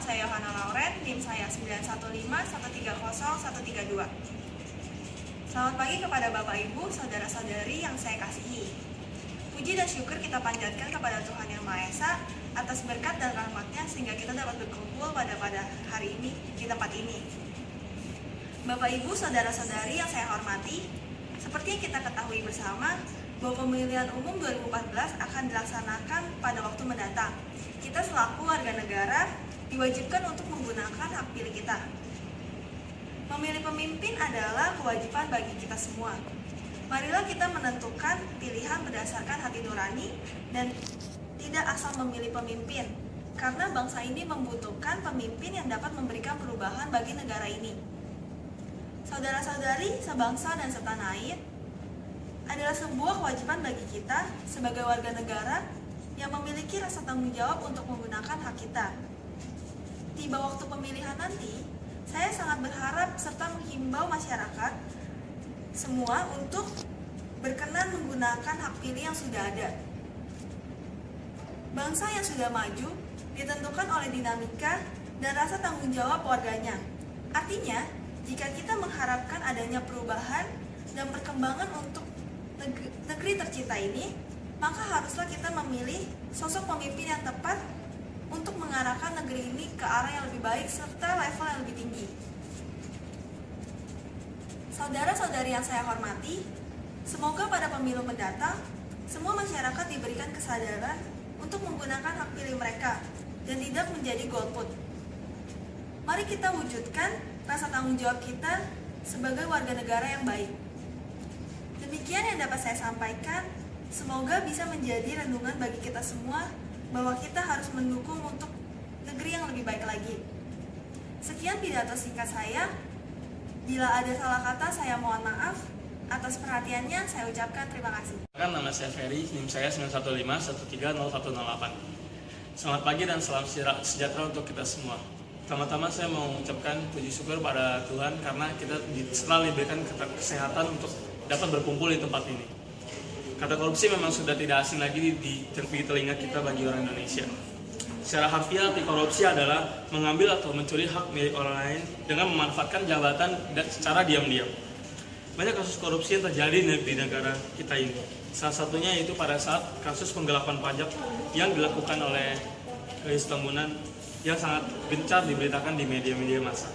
saya Yohana Lauren, NIM saya 915130132. Selamat pagi kepada Bapak Ibu, saudara-saudari yang saya kasihi. Puji dan syukur kita panjatkan kepada Tuhan Yang Maha Esa atas berkat dan rahmat-Nya sehingga kita dapat berkumpul pada hari ini di tempat ini. Bapak Ibu, saudara-saudari yang saya hormati, seperti yang kita ketahui bersama bahwa pemilihan umum 2014 akan dilaksanakan pada waktu mendatang. Kita selaku warga negara diwajibkan untuk menggunakan hak pilih kita. Memilih pemimpin adalah kewajiban bagi kita semua. Marilah kita menentukan pilihan berdasarkan hati nurani dan tidak asal memilih pemimpin, karena bangsa ini membutuhkan pemimpin yang dapat memberikan perubahan bagi negara ini. Saudara-saudari sebangsa dan setanah air, adalah sebuah kewajiban bagi kita sebagai warga negara yang memiliki rasa tanggung jawab untuk menggunakan hak kita. Tiba waktu pemilihan nanti, saya sangat berharap serta menghimbau masyarakat semua untuk berkenan menggunakan hak pilih yang sudah ada. Bangsa yang sudah maju ditentukan oleh dinamika dan rasa tanggung jawab warganya. Artinya, jika kita mengharapkan adanya perubahan dan perkembangan untuk negeri tercinta ini, maka haruslah kita memilih sosok pemimpin yang tepat untuk mengarahkan negeri ini ke arah yang lebih baik serta level yang lebih tinggi. Saudara-saudari yang saya hormati, semoga pada pemilu mendatang, semua masyarakat diberikan kesadaran untuk menggunakan hak pilih mereka dan tidak menjadi golput. Mari kita wujudkan rasa tanggung jawab kita sebagai warga negara yang baik. Demikian yang dapat saya sampaikan, semoga bisa menjadi renungan bagi kita semua bahwa kita harus mendukung untuk negeri yang lebih baik lagi. Sekian pidato singkat saya. Bila ada salah kata, saya mohon maaf. Atas perhatiannya, saya ucapkan terima kasih. Nama saya Ferry, NIM saya 915130108. Selamat pagi dan salam sejahtera untuk kita semua. Pertama-tama saya mau mengucapkan puji syukur pada Tuhan karena kita setelah diberikan kesehatan untuk dapat berkumpul di tempat ini. Kata korupsi memang sudah tidak asing lagi di telinga kita bagi orang Indonesia. Secara harfiah, arti korupsi adalah mengambil atau mencuri hak milik orang lain dengan memanfaatkan jabatan secara diam-diam. Banyak kasus korupsi yang terjadi di negara kita ini. Salah satunya yaitu pada saat kasus penggelapan pajak yang dilakukan oleh Gayus Tambunan yang sangat gencar diberitakan di media-media massa.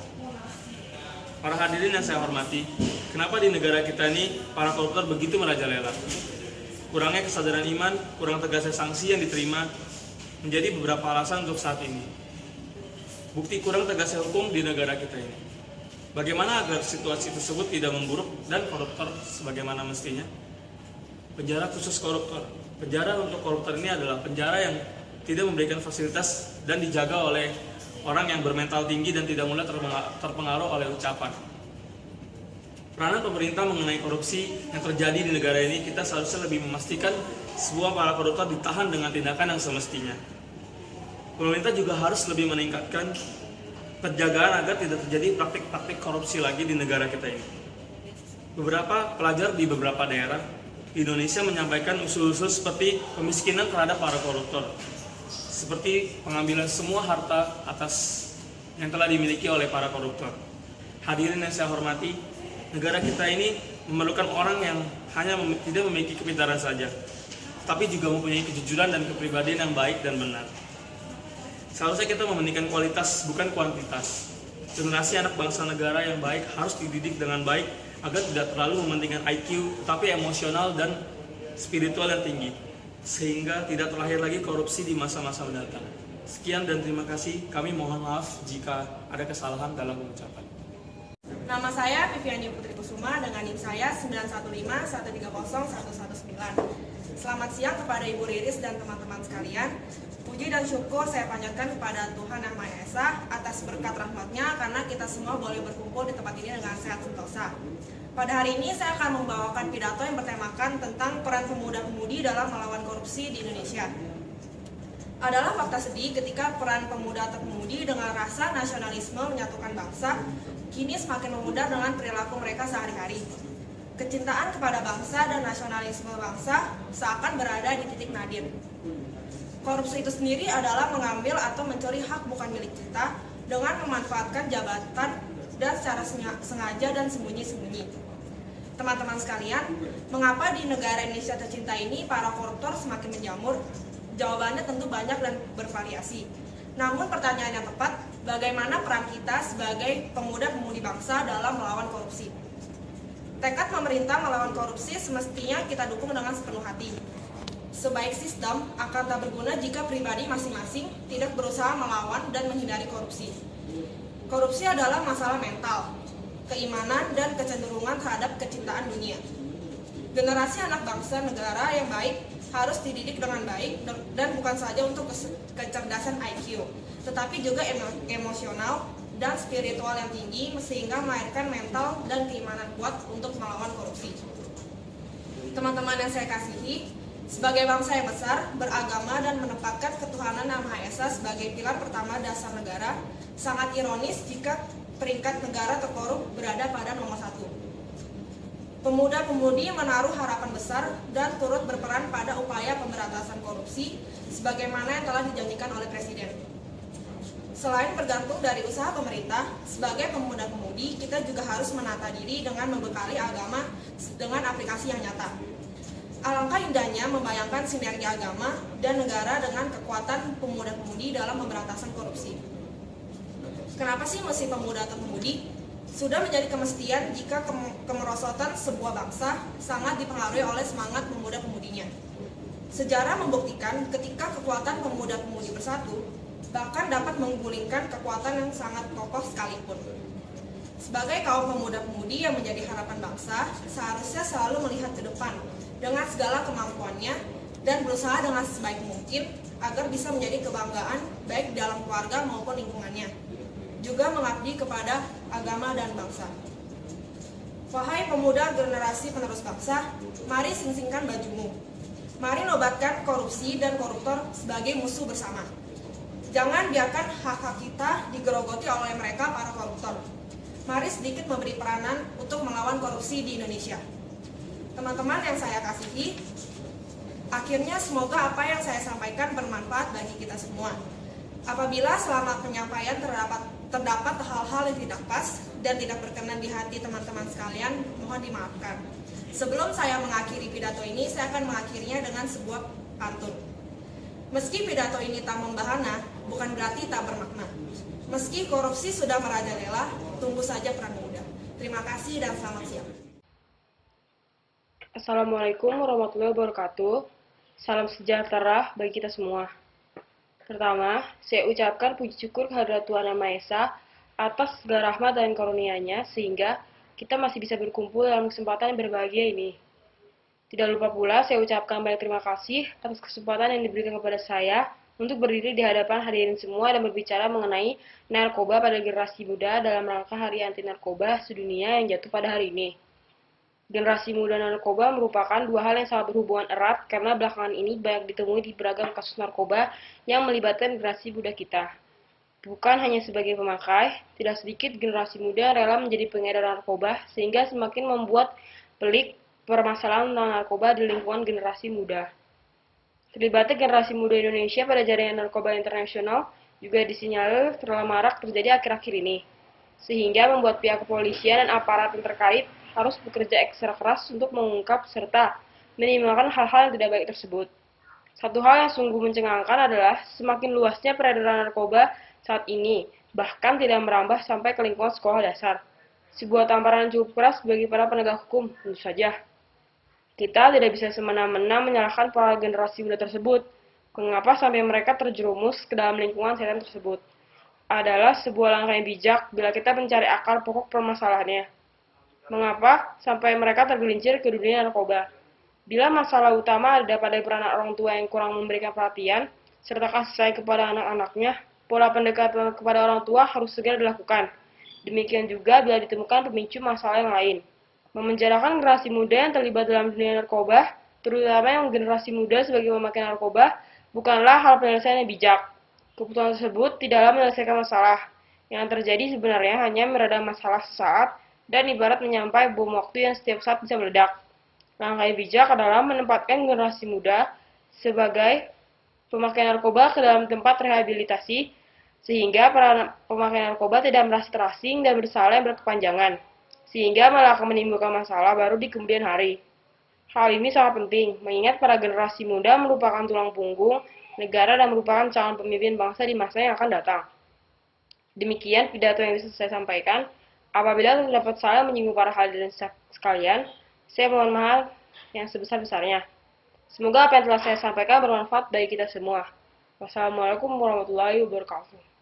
Para hadirin yang saya hormati, kenapa di negara kita ini para koruptor begitu merajalela? Kurangnya kesadaran iman, kurang tegasnya sanksi yang diterima menjadi beberapa alasan untuk saat ini. Bukti kurang tegasnya hukum di negara kita ini. Bagaimana agar situasi tersebut tidak memburuk dan koruptor sebagaimana mestinya? Penjara khusus koruptor. Penjara untuk koruptor ini adalah penjara yang tidak memberikan fasilitas dan dijaga oleh orang yang bermental tinggi dan tidak mudah terpengaruh oleh ucapan. Peranan pemerintah mengenai korupsi yang terjadi di negara ini, kita seharusnya lebih memastikan semua para koruptor ditahan dengan tindakan yang semestinya. Pemerintah juga harus lebih meningkatkan penjagaan agar tidak terjadi praktik-praktik korupsi lagi di negara kita ini. Beberapa pelajar di beberapa daerah di Indonesia menyampaikan usul-usul seperti pemiskinan terhadap para koruptor, seperti pengambilan semua harta atas yang telah dimiliki oleh para koruptor. Hadirin yang saya hormati, negara kita ini memerlukan orang yang hanya tidak memiliki kepintaran saja, tapi juga mempunyai kejujuran dan kepribadian yang baik dan benar. Seharusnya kita mementingkan kualitas, bukan kuantitas. Generasi anak bangsa negara yang baik harus dididik dengan baik agar tidak terlalu mementingkan IQ, tapi emosional dan spiritual yang tinggi, sehingga tidak terlahir lagi korupsi di masa-masa mendatang. Sekian dan terima kasih. Kami mohon maaf jika ada kesalahan dalam pengucapan. Nama saya Viviani Putri Kusuma dengan NIM saya 915130119. Selamat siang kepada Ibu Riris dan teman-teman sekalian. Puji dan syukur saya panjatkan kepada Tuhan Yang Maha Esa atas berkat rahmat-Nya karena kita semua boleh berkumpul di tempat ini dengan sehat sentosa. Pada hari ini saya akan membawakan pidato yang bertemakan tentang peran pemuda-pemudi dalam melawan korupsi di Indonesia. Adalah fakta sedih ketika peran pemuda atau pemudi dengan rasa nasionalisme menyatukan bangsa kini semakin memudar dengan perilaku mereka sehari-hari. Kecintaan kepada bangsa dan nasionalisme bangsa seakan berada di titik nadir. Korupsi itu sendiri adalah mengambil atau mencuri hak bukan milik kita dengan memanfaatkan jabatan dan secara sengaja dan sembunyi-sembunyi. Teman-teman sekalian, mengapa di negara Indonesia tercinta ini para koruptor semakin menjamur? Jawabannya tentu banyak dan bervariasi. Namun pertanyaan yang tepat, bagaimana peran kita sebagai pemuda-pemudi bangsa dalam melawan korupsi? Tekad pemerintah melawan korupsi semestinya kita dukung dengan sepenuh hati. Sebaik sistem akan tak berguna jika pribadi masing-masing tidak berusaha melawan dan menghindari korupsi. Korupsi adalah masalah mental, keimanan, dan kecenderungan terhadap kecintaan dunia. Generasi anak bangsa negara yang baik harus dididik dengan baik dan bukan saja untuk kecerdasan IQ, tetapi juga emosional dan spiritual yang tinggi sehingga melahirkan mental dan keimanan kuat untuk melawan korupsi. Teman-teman yang saya kasihi, sebagai bangsa yang besar, beragama, dan menempatkan ketuhanan Yang Maha Esa sebagai pilar pertama dasar negara, sangat ironis jika peringkat negara terkorup berada pada nomor 1. Pemuda-pemudi menaruh harapan besar dan turut berperan pada upaya pemberantasan korupsi sebagaimana yang telah dijanjikan oleh Presiden. Selain bergantung dari usaha pemerintah, sebagai pemuda-pemudi kita juga harus menata diri dengan membekali agama dengan aplikasi yang nyata. Alangkah indahnya membayangkan sinergi agama dan negara dengan kekuatan pemuda-pemudi dalam pemberantasan korupsi. Kenapa sih mesti pemuda atau pemudi? Sudah menjadi kemestian jika kemerosotan sebuah bangsa sangat dipengaruhi oleh semangat pemuda-pemudinya. Sejarah membuktikan ketika kekuatan pemuda-pemudi bersatu, bahkan dapat menggulingkan kekuatan yang sangat kokoh sekalipun. Sebagai kaum pemuda-pemudi yang menjadi harapan bangsa, seharusnya selalu melihat ke depan dengan segala kemampuannya dan berusaha dengan sebaik mungkin agar bisa menjadi kebanggaan baik dalam keluarga maupun lingkungannya. Juga mengabdi kepada agama dan bangsa. Wahai pemuda generasi penerus bangsa, mari sing-singkan bajumu. Mari nobatkan korupsi dan koruptor sebagai musuh bersama. Jangan biarkan hak-hak kita digerogoti oleh mereka para koruptor. Mari sedikit memberi peranan untuk melawan korupsi di Indonesia. Teman-teman yang saya kasihi, akhirnya semoga apa yang saya sampaikan bermanfaat bagi kita semua. Apabila selama penyampaian terdapat hal-hal yang tidak pas dan tidak berkenan di hati teman-teman sekalian, mohon dimaafkan. Sebelum saya mengakhiri pidato ini, saya akan mengakhirinya dengan sebuah pantun. Meski pidato ini tak membahana, bukan berarti tak bermakna. Meski korupsi sudah merajalela, tunggu saja peran muda. Terima kasih dan selamat siang. Assalamualaikum warahmatullahi wabarakatuh. Salam sejahtera bagi kita semua. Pertama, saya ucapkan puji syukur kehadirat Tuhan Yang Maha Esa atas segala rahmat dan karunia-Nya sehingga kita masih bisa berkumpul dalam kesempatan yang berbahagia ini. Tidak lupa pula saya ucapkan banyak terima kasih atas kesempatan yang diberikan kepada saya untuk berdiri di hadapan hadirin semua dan berbicara mengenai narkoba pada generasi muda dalam rangka Hari Anti Narkoba Sedunia yang jatuh pada hari ini. Generasi muda narkoba merupakan dua hal yang sangat berhubungan erat karena belakangan ini banyak ditemui di beragam kasus narkoba yang melibatkan generasi muda kita. Bukan hanya sebagai pemakai, tidak sedikit generasi muda rela menjadi pengedar narkoba sehingga semakin membuat pelik permasalahan tentang narkoba di lingkungan generasi muda. Terlibatnya generasi muda Indonesia pada jaringan narkoba internasional juga disinyalir telah marak terjadi akhir-akhir ini, sehingga membuat pihak kepolisian dan aparat yang terkait harus bekerja ekstra keras untuk mengungkap serta minimalkan hal-hal yang tidak baik tersebut. Satu hal yang sungguh mencengangkan adalah semakin luasnya peredaran narkoba saat ini, bahkan tidak merambah sampai ke lingkungan sekolah dasar. Sebuah tamparan yang cukup keras bagi para penegak hukum, tentu saja. Kita tidak bisa semena-mena menyalahkan para generasi muda tersebut. Mengapa sampai mereka terjerumus ke dalam lingkungan setan tersebut? Adalah sebuah langkah yang bijak bila kita mencari akar pokok permasalahannya. Mengapa sampai mereka tergelincir ke dunia narkoba? Bila masalah utama ada pada peran orang tua yang kurang memberikan perhatian, serta kasih sayang kepada anak-anaknya, pola pendekatan kepada orang tua harus segera dilakukan. Demikian juga bila ditemukan pemicu masalah yang lain. Memenjarakan generasi muda yang terlibat dalam dunia narkoba, terutama yang generasi muda sebagai pemakai narkoba, bukanlah hal penyelesaian yang bijak. Keputusan tersebut tidaklah menyelesaikan masalah. Yang terjadi sebenarnya hanya meredam masalah sesaat, dan ibarat menyampai bom waktu yang setiap saat bisa meledak. Langkah yang bijak adalah menempatkan generasi muda sebagai pemakaian narkoba ke dalam tempat rehabilitasi, sehingga para pemakai narkoba tidak merasa terasing dan bersalah yang berkepanjangan, sehingga malah akan menimbulkan masalah baru di kemudian hari. Hal ini sangat penting, mengingat para generasi muda merupakan tulang punggung negara dan merupakan calon pemimpin bangsa di masa yang akan datang. Demikian pidato yang bisa saya sampaikan. Apabila terdapat salah menyinggung para hadirin sekalian, saya mohon maaf yang sebesar-besarnya. Semoga apa yang telah saya sampaikan bermanfaat bagi kita semua. Wassalamualaikum warahmatullahi wabarakatuh.